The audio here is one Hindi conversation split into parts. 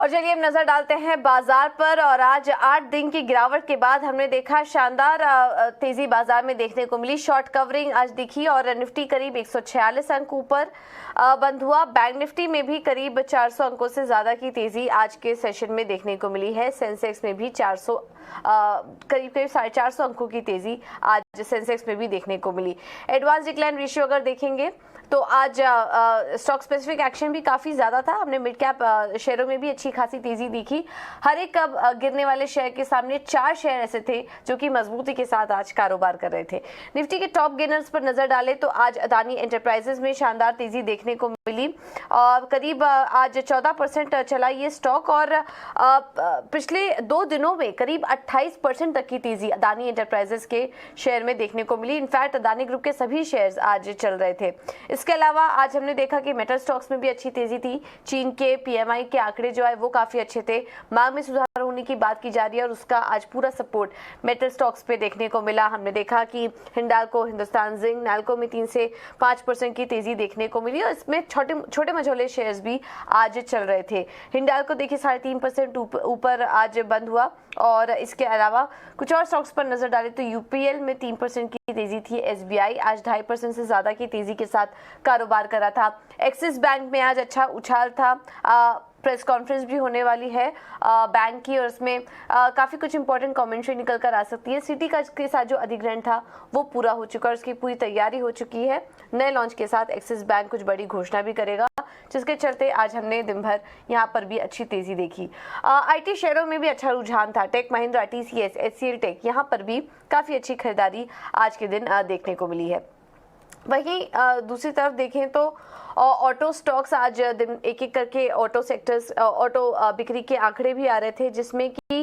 और चलिए हम नजर डालते हैं बाजार पर। और आज 8 दिन की गिरावट के बाद हमने देखा शानदार तेजी बाजार में देखने को मिली। शॉर्ट कवरिंग आज दिखी और निफ्टी करीब 146 अंक ऊपर बंद हुआ। बैंक निफ्टी में भी करीब 400 अंकों से ज्यादा की तेजी आज के सेशन में देखने को मिली है। सेंसेक्स में भी 400 करीब 450 अंकों की तेजी आज सेंसेक्स में भी देखने को मिली। एडवांस डिक्लाइन रेशियो अगर देखेंगे तो आज स्टॉक स्पेसिफिक एक्शन भी काफी ज्यादा था। हमने मिड कैप शेयरों में भी अच्छी खासी तेजी दिखी। हर एक गिरने वाले शेयर के सामने 4 शेयर ऐसे थे जो कि मजबूती के साथ आज कारोबार कर रहे थे। निफ्टी के टॉप गेनर्स पर नजर डालें तो आज अदानी एंटरप्राइजेस में शानदार तेजी देखने को मिली और करीब आज 14% चला ये स्टॉक और पिछले 2 दिनों में करीब 28% तक की तेजी अदानी एंटरप्राइजेस के शेयर में देखने को मिली। इनफैक्ट अदानी ग्रुप के सभी शेयर्स आज चल रहे थे। इसके अलावा आज हमने देखा कि मेटल स्टॉक्स में भी अच्छी तेजी थी। चीन के पीएमआई के आंकड़े जो है वो काफी अच्छे थे। मांग में सुधार होने की बात की जा रही है और उसका आज पूरा सपोर्ट मेटल स्टॉक्स पे देखने को मिला। हमने देखा कि हिंडाल्को, हिंदुस्तान जिंक, नैल्को में 3 से 5% की तेजी देखने को मिली और इसमें छोटे मझोले शेयर्स भी आज चल रहे थे। हिंडाल्को देखिए 3.5% ऊपर आज बंद हुआ। और इसके अलावा कुछ और स्टॉक्स पर नजर डालें तो यूपीएल में 3% की तेजी थी। एसबीआई आज 2.5% से ज्यादा की तेजी के साथ कारोबार करा था। एक्सिस बैंक में आज अच्छा उछाल था। प्रेस कॉन्फ्रेंस भी होने वाली है बैंक की और उसमें काफी कुछ इंपॉर्टेंट कमेंट्री निकल कर आ सकती है। सिटी का के साथ जो अधिग्रहण था वो पूरा हो चुका है, उसकी पूरी तैयारी हो चुकी है। नए लॉन्च के साथ एक्सिस बैंक कुछ बड़ी घोषणा भी करेगा, जिसके चलते आज हमने दिन भर यहाँ पर भी अच्छी तेजी देखी। आईटी शेयरों में भी अच्छा रुझान था। Tech Mahindra, TCS, HCL tech यहाँ पर भी काफी अच्छी खरीदारी आज के दिन देखने को मिली है। वहीं दूसरी तरफ देखें तो ऑटो स्टॉक्स आज दिन एक एक करके ऑटो सेक्टर्स ऑटो बिक्री के आंकड़े भी आ रहे थे, जिसमें कि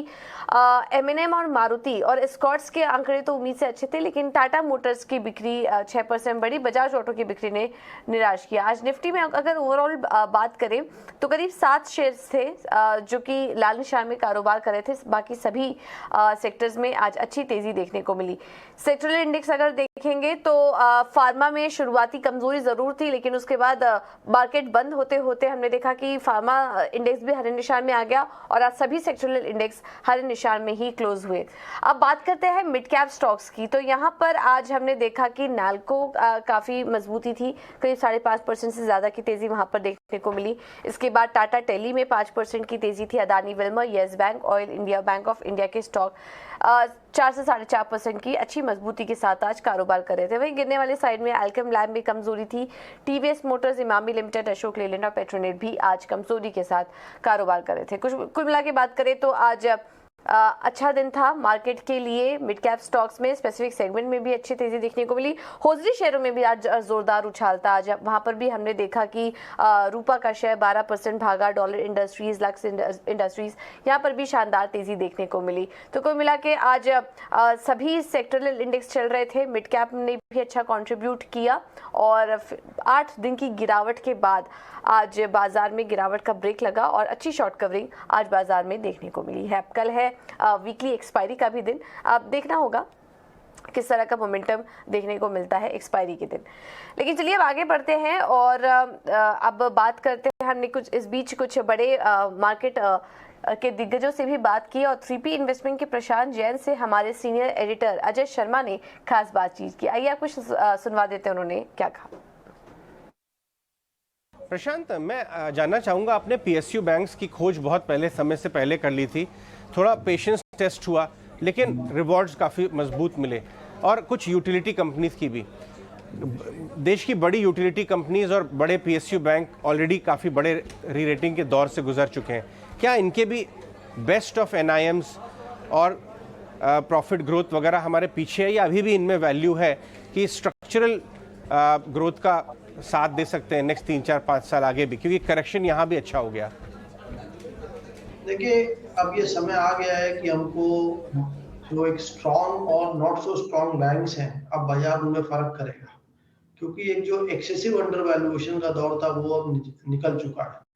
एमएनएम और मारुति और एस्कॉर्ट्स के आंकड़े तो उम्मीद से अच्छे थे, लेकिन टाटा मोटर्स की बिक्री 6% बढ़ी। बजाज ऑटो की बिक्री ने निराश किया। आज निफ्टी में अगर ओवरऑल बात करें तो करीब 7 शेयर्स थे जो कि लाल निशान में कारोबार कर रहे थे। बाकी सभी सेक्टर्स में आज अच्छी तेजी देखने को मिली। सेक्टरल इंडेक्स अगर देखेंगे तो फार्मा में शुरुआती कमजोरी जरूर थी, लेकिन उसके बाद मार्केट बंद होते होते हमने देखा कि फार्मा इंडेक्स भी हरे निशान में आ गया और आज सभी सेक्टरल इंडेक्स हरे निशान में ही क्लोज हुए। अब बात करते हैं मिड कैप स्टॉक्स की, तो यहाँ पर आज हमने देखा कि नैल्को काफी मजबूती थी, करीब 5.5% से ज्यादा की तेजी वहां पर देखने को मिली। इसके बाद टाटा टेली में 5% की तेजी थी। Adani Wilmer, yes bank, oil India, bank of India के स्टॉक 4 से 4.5% की अच्छी मजबूती के साथ आज कारोबार कर रहे थे। वहीं गिरने वाले साइड में अल्केम लैब में कमजोरी थी। TVS Motors, Emami limited, Ashok Leyland और पेट्रोनेट भी आज कमजोरी के साथ कारोबार कर रहे थे। कुल मिला के बात करें तो आज अच्छा दिन था मार्केट के लिए। मिड कैप स्टॉक्स में स्पेसिफिक सेगमेंट में भी अच्छी तेजी देखने को मिली। होजरी शेयरों में भी आज जोरदार उछाल था। आज वहां पर भी हमने देखा कि रूपा का शेयर 12% भागा। डॉलर इंडस्ट्रीज, लक्स इंडस्ट्रीज यहाँ पर भी शानदार तेजी देखने को मिली। तो कुल मिला के आज सभी सेक्टरल इंडेक्स चल रहे थे। मिड कैप ने भी अच्छा कॉन्ट्रीब्यूट किया और 8 दिन की गिरावट के बाद आज बाजार में गिरावट का ब्रेक लगा और अच्छी शॉर्ट कवरिंग आज बाजार में देखने को मिली है। कल है वीकली एक्सपायरी का भी दिन, आप देखना होगा किस तरह का मोमेंटम देखने को मिलता है एक्सपायरी के दिन। लेकिन चलिए अब आगे बढ़ते हैं और अब बात करते हैं। हमने कुछ इस बीच कुछ बड़े मार्केट के दिग्गजों से भी बात की और 3P इन्वेस्टमेंट के प्रशांत जैन से हमारे सीनियर एडिटर अजय शर्मा ने खास बातचीत की। आइए आप कुछ सुनवा देते हैं उन्होंने क्या कहा। प्रशांत, मैं जानना चाहूँगा, आपने पीएसयू बैंक्स की खोज बहुत पहले समय से पहले कर ली थी, थोड़ा पेशेंस टेस्ट हुआ, लेकिन रिवॉर्ड्स काफ़ी मजबूत मिले और कुछ यूटिलिटी कंपनीज की भी। देश की बड़ी यूटिलिटी कंपनीज और बड़े पीएसयू बैंक ऑलरेडी काफ़ी बड़े री रेटिंग के दौर से गुजर चुके हैं। क्या इनके भी बेस्ट ऑफ एनआईएम्स और प्रॉफिट ग्रोथ वगैरह हमारे पीछे है, या अभी भी इनमें वैल्यू है कि स्ट्रक्चरल ग्रोथ का साथ दे सकते हैं नेक्स्ट 3, 4, 5 साल आगे भी, क्योंकि करेक्शन यहाँ भी अच्छा हो गया? देखिए, अब ये समय आ गया है कि हमको जो एक स्ट्रॉन्ग और नॉट सो स्ट्रॉन्ग बैंक्स हैं, अब बाजार उनमें फर्क करेगा, क्योंकि एक जो एक्सेसिव अंडर वैल्यूएशन का दौर था वो अब निकल चुका है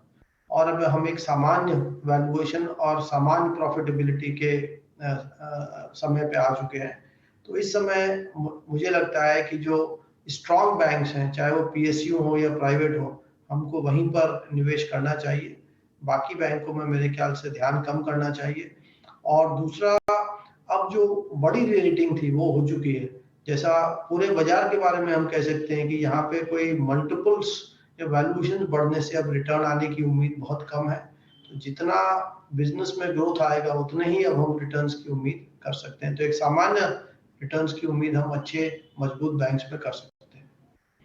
और अब हम एक सामान्य वैल्यूएशन और सामान्य प्रॉफिटेबिलिटी के समय पे आ चुके हैं। तो इस समय मुझे लगता है कि जो स्ट्रॉन्ग बैंक्स हैं, चाहे वो पीएसयू हो या प्राइवेट हो, हमको वहीं पर निवेश करना चाहिए। बाकी बैंकों में मेरे ख्याल से ध्यान कम करना चाहिए। और दूसरा, अब जो बड़ी रेटिंग थी वो हो चुकी है। जैसा पूरे बाजार के बारे में हम कह सकते हैं कि यहाँ पे कोई मल्टीपल्स या वैल्यूएशन बढ़ने से अब रिटर्न आने की उम्मीद बहुत कम है। तो जितना बिजनेस में ग्रोथ आएगा उतने ही अब हम रिटर्न्स की उम्मीद कर सकते हैं। तो एक सामान्य रिटर्न्स की उम्मीद हम अच्छे मजबूत बैंक्स में कर सकते हैं।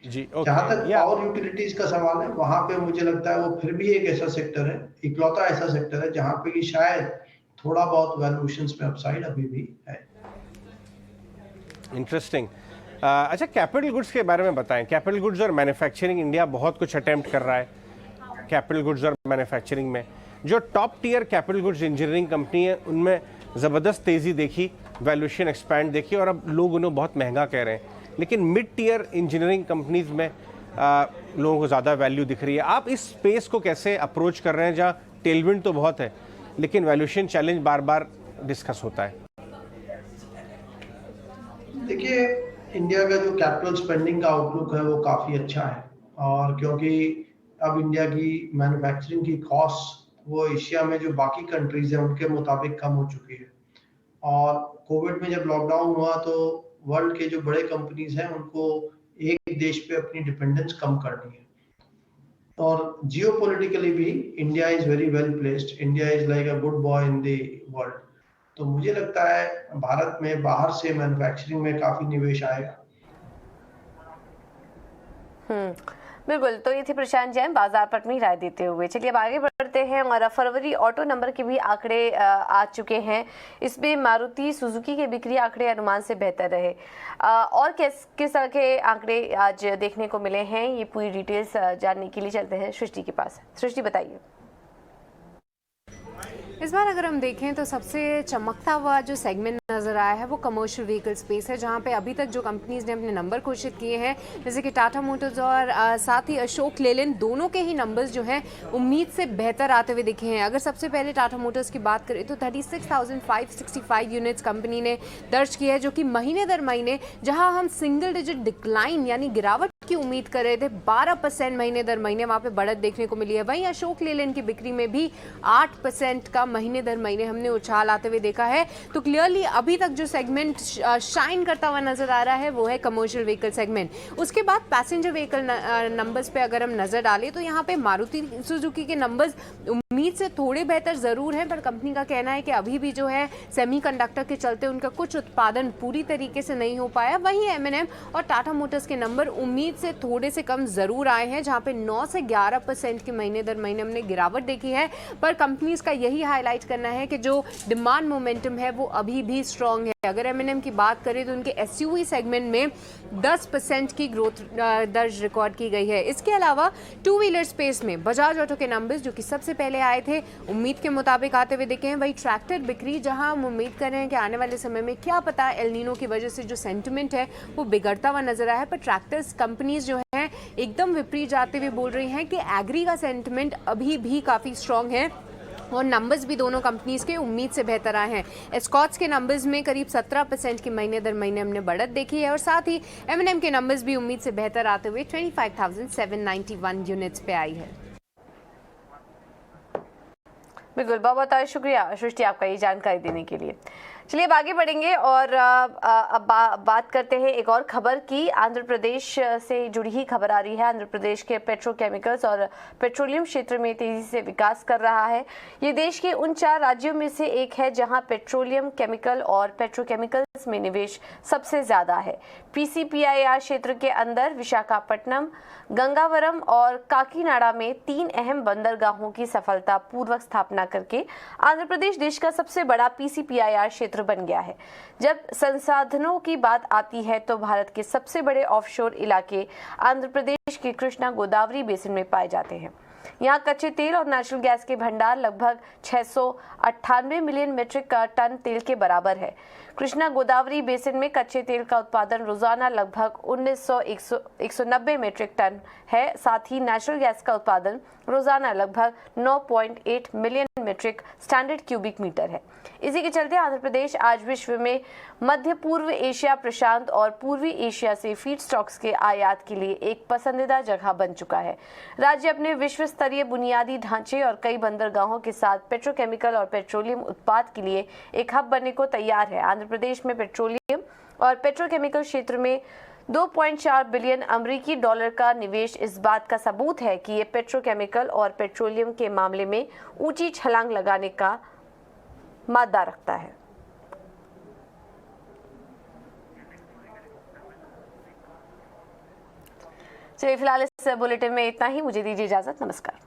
जी, जहां तक ओके। पावर यूटिलिटीज का सवाल है, वहां पे मुझे लगता है वो फिर भी एक ऐसा सेक्टर है, इकलौता ऐसा सेक्टर है जहां पे कि शायद थोड़ा बहुत वैल्यूएशंस में अपसाइड अभी भी है। इंटरेस्टिंग। अच्छा, कैपिटल गुड्स के बारे में बताएं। कैपिटल गुड्स और मैन्युफैक्चरिंग, इंडिया बहुत कुछ अटेम्प्ट कर रहा है कैपिटल गुड्स और मैन्युफैक्चरिंग में। जो top tier capital goods engineering company है उनमें ज़बरदस्त तेज़ी देखी, वैल्यूएशन एक्सपैंड देखी और अब लोग उन्हें बहुत महंगा कह रहे हैं। लेकिन मिड टियर इंजीनियरिंग कंपनीज में लोगों को ज़्यादा वैल्यू दिख रही है। आप इस स्पेस को कैसे अप्रोच कर रहे हैं जहाँ टेलविंड तो बहुत है लेकिन वैल्यूएशन चैलेंज बार बार डिस्कस होता है? देखिए, इंडिया का जो कैपिटल स्पेंडिंग का आउटलुक है वो काफी अच्छा है। और क्योंकि अब इंडिया की मैन्युफैक्चरिंग की कॉस्ट वो एशिया में जो बाकी कंट्रीज हैं उनके मुताबिक कम हो चुकी है। और कोविड में जब लॉकडाउन हुआ तो वर्ल्ड के जो बड़े कंपनीज हैं उनको एक देश पे अपनी डिपेंडेंस कम करनी है। और जियोपॉलिटिकली भी India is very well placed. India is like a good boy in the world. तो मुझे लगता है भारत में बाहर से मैन्युफैक्चरिंग में काफी निवेश आएगा। बिल्कुल। तो ये थे प्रशांत जैन बाजार पर अपनी राय देते हुए। चलिए अब आगे बढ़ते हैं। और फरवरी ऑटो नंबर के भी आंकड़े आ चुके हैं। इसमें मारुति सुजुकी के बिक्री आंकड़े अनुमान से बेहतर रहे। और किस तरह के आंकड़े आज देखने को मिले हैं, ये पूरी डिटेल्स जानने के लिए चलते हैं सृष्टि के पास। सृष्टि, बताइए। इस बार अगर हम देखें तो सबसे चमकता हुआ जो सेगमेंट नज़र आया है वो कमर्शियल व्हीकल स्पेस है, जहां पे अभी तक जो कंपनीज ने अपने नंबर घोषित किए हैं, जैसे कि टाटा मोटर्स और साथ ही अशोक लेलैंड, दोनों के ही नंबर्स जो हैं उम्मीद से बेहतर आते हुए दिखे हैं। अगर सबसे पहले टाटा मोटर्स की बात करें तो 36,565 यूनिट्स कंपनी ने दर्ज की है, जो कि महीने दर महीने जहाँ हम सिंगल डिजिट डिक्लाइन यानी गिरावट की उम्मीद कर रहे थे, 12% महीने दर महीने वहाँ पे बढ़त देखने को मिली है। वहीं अशोक लेलैंड की बिक्री में भी 8% का महीने दर महीने हमने उछाल आते हुए देखा है। तो क्लियरली अभी तक जो सेगमेंट शाइन करता हुआ नजर आ रहा है वो है कमर्शियल व्हीकल सेगमेंट। उसके बाद पैसेंजर व्हीकल नंबर्स पे अगर हम नजर डालें तो यहाँ पे मारुति सुजुकी के नंबर्स उम्मीद से थोड़े बेहतर जरूर हैं, पर कंपनी का कहना है कि अभी भी जो है सेमीकंडक्टर के चलते उनका कुछ उत्पादन पूरी तरीके से नहीं हो पाया। वहीं M&M और टाटा मोटर्स के नंबर उम्मीद से थोड़े से कम जरूर आए हैं, जहां पे 9 से 11% की महीने दर महीने हमने गिरावट देखी है। पर कंपनीज का यही हाईलाइट करना है कि जो डिमांड मोमेंटम है वो अभी भी स्ट्रांग है। अगर M&M की बात करें तो उनके SUV सेगमेंट में 10% की ग्रोथ दर्ज रिकॉर्ड की गई है। इसके अलावा टू व्हीलर स्पेस में बजाज ऑटो के नंबर्स जो कि सबसे पहले आए थे उम्मीद के मुताबिक आते हुए दिखे हैं। वही ट्रैक्टर बिक्री, जहां हम उम्मीद कर रहे हैं कि आने वाले समय में क्या पता एल नीनो की वजह से जो सेंटिमेंट है वो बिगड़ता हुआ नजर आया है, पर ट्रैक्टर्स कंपनीज जो है एकदम विपरीत जाते हुए बोल रही हैं कि एग्री का सेंटिमेंट अभी भी काफी स्ट्रांग है और नंबर्स भी दोनों कंपनीज के उम्मीद से बेहतर आए हैं। एस्कॉट्स के नंबर्स में करीब 17% की महीने दर महीने हमने बढ़त देखी है और साथ ही M&M के नंबर्स भी उम्मीद से बेहतर आते हुए 25,791 यूनिट्स पे आई है। बिल्कुल, बहुत बहुत शुक्रिया सृष्टि आपका ये जानकारी देने के लिए। चलिए अब आगे बढ़ेंगे और अब बात करते हैं एक और खबर की। आंध्र प्रदेश से जुड़ी ही खबर आ रही है। आंध्र प्रदेश के पेट्रोकेमिकल्स और पेट्रोलियम क्षेत्र में तेजी से विकास कर रहा है। ये देश के उन 4 राज्यों में से एक है जहां पेट्रोलियम, केमिकल और पेट्रोकेमिकल्स में निवेश सबसे ज्यादा है। PCPIR क्षेत्र के अंदर विशाखापट्टनम, गंगावरम और काकीनाडा में 3 अहम बंदरगाहों की सफलतापूर्वक स्थापना करके आंध्र प्रदेश देश का सबसे बड़ा PCPIR क्षेत्र बन गया है। जब संसाधनों की बात आती है तो भारत के सबसे बड़े ऑफशोर इलाके आंध्र प्रदेश के कृष्णा गोदावरी बेसिन में पाए जाते हैं। यहाँ कच्चे तेल और नेचुरल गैस के भंडार लगभग 698 मिलियन मीट्रिक टन तेल के बराबर है। कृष्णा गोदावरी बेसिन में कच्चे तेल का उत्पादन रोजाना लगभग 190 मीट्रिक टन है। साथ ही नेचुरल गैस का उत्पादन रोजाना लगभग 9.8 million metric standard cubic metre है। इसी के चलते आंध्र प्रदेश आज विश्व में मध्य पूर्व एशिया, प्रशांत और पूर्वी एशिया से फीड स्टॉक्स के आयात के लिए एक पसंदीदा जगह बन चुका है। राज्य अपने विश्व स्तरीय बुनियादी ढांचे और कई बंदरगाहों के साथ पेट्रोकेमिकल और पेट्रोलियम उत्पाद के लिए एक हब बनने को तैयार है। आंध्र प्रदेश में पेट्रोलियम और पेट्रोकेमिकल क्षेत्र में 2.4 बिलियन अमेरिकी डॉलर का निवेश इस बात का सबूत है कि ये पेट्रोकेमिकल और पेट्रोलियम के मामले में ऊंची छलांग लगाने का मादा रखता है। चलिए फिलहाल इस बुलेटिन में इतना ही। मुझे दीजिए इजाजत। नमस्कार।